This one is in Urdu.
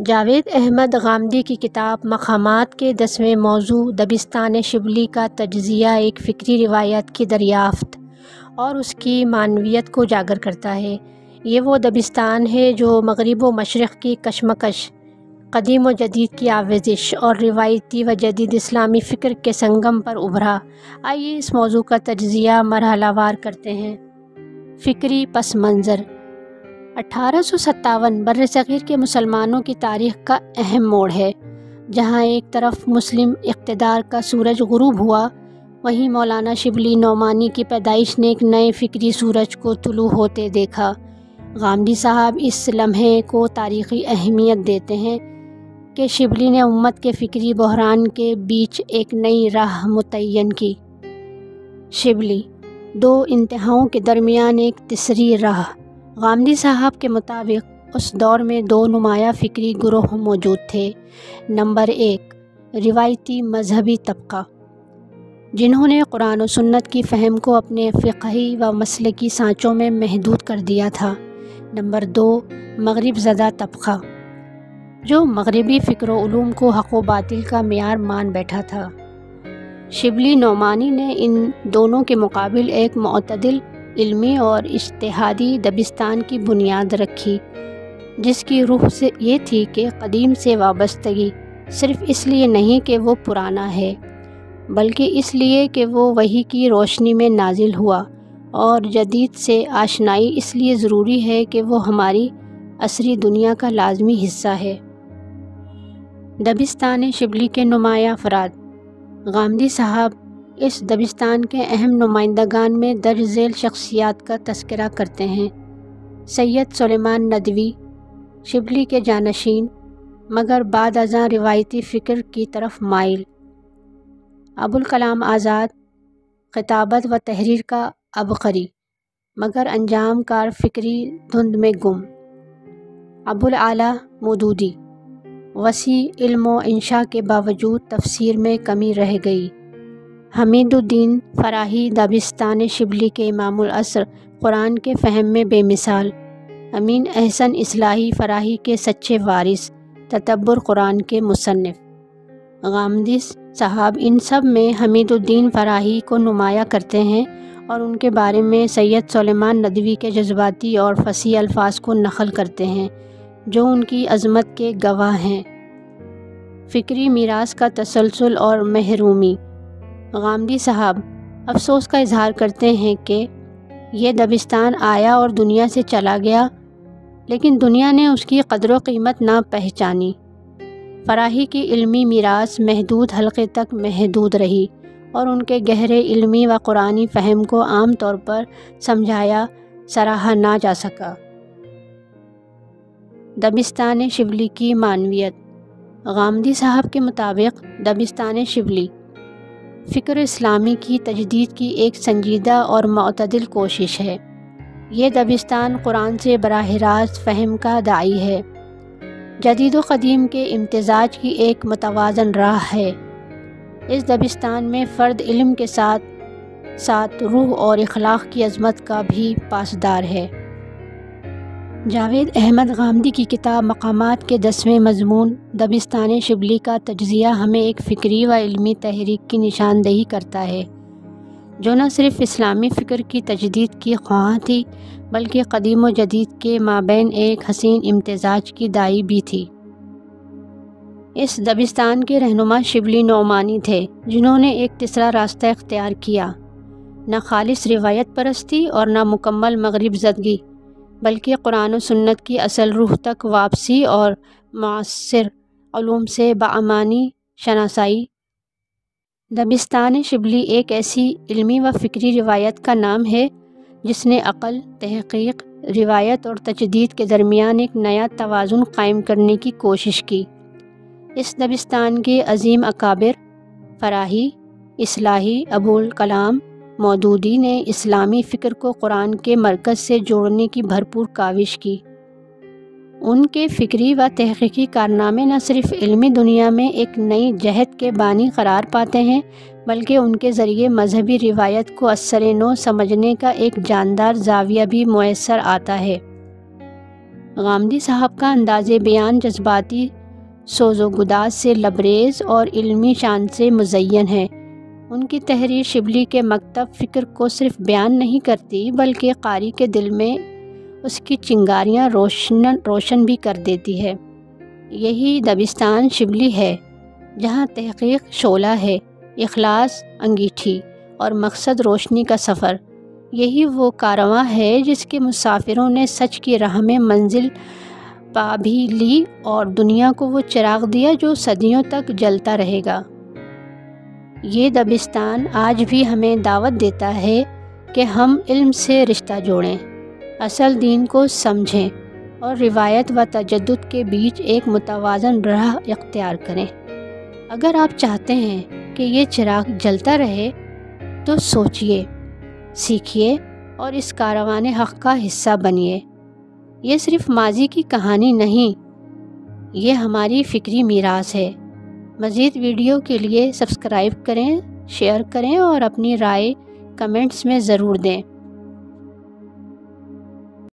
جاوید احمد غامدی کی کتاب مقامات کے 10ویں موضوع دبستان شبلی کا تجزیہ ایک فکری روایت کی دریافت اور اس کی معنویت کو اجاگر کرتا ہے۔ یہ وہ دبستان ہے جو مغرب و مشرق کی کشمکش، قدیم و جدید کی آمیزش اور روایتی و جدید اسلامی فکر کے سنگم پر ابھرا۔ آئیے اس موضوع کا تجزیہ مرحلہ وار کرتے ہیں۔ فکری پس منظر 1857 برصغیر کے مسلمانوں کی تاریخ کا اہم موڑ ہے۔ جہاں ایک طرف مسلم اقتدار کا سورج غروب ہوا، وہیں مولانا شبلی نعمانی کی پیدائش نے ایک نئے فکری سورج کو طلوع ہوتے دیکھا۔ غامدی صاحب اس لمحے کو تاریخی اہمیت دیتے ہیں کہ شبلی نے امت کے فکری بحران کے بیچ ایک نئی راہ متعین کی۔ شبلی، دو انتہاؤں کے درمیان ایک تیسری راہ۔ غامدی صاحب کے مطابق اس دور میں دو نمایاں فکری گروہ موجود تھے۔ نمبر 1، روایتی مذہبی طبقہ، جنہوں نے قرآن و سنت کی فہم کو اپنے فقہی و مسلکی سانچوں میں محدود کر دیا تھا۔ نمبر 2، مغرب زدہ طبقہ، جو مغربی فکر و علوم کو حق و باطل کا معیار مان بیٹھا تھا۔ شبلی نعمانی نے ان دونوں کے مقابل ایک معتدل، علمی اور اجتہادی دبستان کی بنیاد رکھی، جس کی روح سے یہ تھی کہ قدیم سے وابستگی صرف اس لیے نہیں کہ وہ پرانا ہے، بلکہ اس لیے کہ وہ وحی کی روشنی میں نازل ہوا، اور جدید سے آشنائی اس لیے ضروری ہے کہ وہ ہماری عصری دنیا کا لازمی حصہ ہے۔ دبستان شبلی کے نمایاں افراد۔ غامدی صاحب اس دبستان کے اہم نمائندگان میں درج ذیل شخصیات کا تذکرہ کرتے ہیں: سید سلیمان ندوی، شبلی کے جانشین مگر بعد ازاں روایتی فکر کی طرف مائل; ابوالکلام آزاد، خطابت و تحریر کا عبقری مگر انجام کار فکری دھند میں گم; ابوالعالیٰ مودودی، وسیع علم و انشا کے باوجود تفسیر میں کمی رہ گئی; حمید الدین فراہی، دبستان شبلی کے امام العصر، قرآن کے فہم میں بے مثال; امین احسن اصلاحی، فراہی کے سچے وارث، تدبر قرآن کے مصنف۔ غامدی صاحب ان سب میں حمید الدین فراہی کو نمایاں کرتے ہیں اور ان کے بارے میں سید سلیمان ندوی کے جذباتی اور فصیح الفاظ کو نقل کرتے ہیں، جو ان کی عظمت کے گواہ ہیں۔ فکری میراث کا تسلسل اور محرومی۔ غامدی صاحب افسوس کا اظہار کرتے ہیں کہ یہ دبستان آیا اور دنیا سے چلا گیا، لیکن دنیا نے اس کی قدر و قیمت نہ پہچانی۔ فراہی کی علمی میراث محدود حلقے تک محدود رہی اور ان کے گہرے علمی و قرآنی فہم کو عام طور پر سمجھایا سراہا نہ جا سکا۔ دبستان شبلی کی معنویت۔ غامدی صاحب کے مطابق دبستان شبلی فکر اسلامی کی تجدید کی ایک سنجیدہ اور معتدل کوشش ہے۔ یہ دبستان قرآن سے براہ راست فہم کا داعی ہے، جدید و قدیم کے امتزاج کی ایک متوازن راہ ہے۔ اس دبستان میں فرد علم کے ساتھ ساتھ روح اور اخلاق کی عظمت کا بھی پاسدار ہے۔ جاوید احمد غامدی کی کتاب مقامات کے 10ویں مضمون دبستان شبلی کا تجزیہ ہمیں ایک فکری و علمی تحریک کی نشاندہی کرتا ہے، جو نہ صرف اسلامی فکر کی تجدید کی خواہاں تھی، بلکہ قدیم و جدید کے مابین ایک حسین امتزاج کی داعی بھی تھی۔ اس دبستان کے رہنما شبلی نعمانی تھے، جنہوں نے ایک تیسرا راستہ اختیار کیا، نہ خالص روایت پرستی اور نہ مکمل مغرب زدگی، بلکہ قرآن و سنت کی اصل روح تک واپسی اور معاصر علوم سے بامعنی شناسائی۔ دبستان شبلی ایک ایسی علمی و فکری روایت کا نام ہے جس نے عقل، تحقیق، روایت اور تجدید کے درمیان ایک نیا توازن قائم کرنے کی کوشش کی۔ اس دبستان کے عظیم اکابر فراہی، اصلاحی، ابوالکلام مودودی نے اسلامی فکر کو قرآن کے مرکز سے جوڑنے کی بھرپور کاوش کی۔ ان کے فکری و تحقیقی کارنامے نہ صرف علمی دنیا میں ایک نئی جہت کے بانی قرار پاتے ہیں، بلکہ ان کے ذریعے مذہبی روایت کو اثر نو سمجھنے کا ایک جاندار زاویہ بھی میسر آتا ہے۔ غامدی صاحب کا انداز بیان جذباتی سوز و گداز سے لبریز اور علمی شان سے مزین ہے۔ ان کی تحریر شبلی کے مکتب فکر کو صرف بیان نہیں کرتی بلکہ قاری کے دل میں اس کی چنگاریاں روشن بھی کر دیتی ہے۔ یہی دبستان شبلی ہے جہاں تحقیق شعلہ ہے، اخلاص انگیٹھی اور مقصد روشنی کا سفر۔ یہی وہ کارواں ہے جس کے مسافروں نے سچ کی راہ میں منزل پا بھی لی اور دنیا کو وہ چراغ دیا جو صدیوں تک جلتا رہے گا۔ یہ دبستان آج بھی ہمیں دعوت دیتا ہے کہ ہم علم سے رشتہ جوڑیں، اصل دین کو سمجھیں اور روایت و تجدد کے بیچ ایک متوازن راہ اختیار کریں۔ اگر آپ چاہتے ہیں کہ یہ چراغ جلتا رہے تو سوچئے، سیکھیے اور اس کاروان حق کا حصہ بنیے۔ یہ صرف ماضی کی کہانی نہیں، یہ ہماری فکری میراث ہے۔ مزید ویڈیو کے لیے سبسکرائب کریں، شیئر کریں اور اپنی رائے کمنٹس میں ضرور دیں۔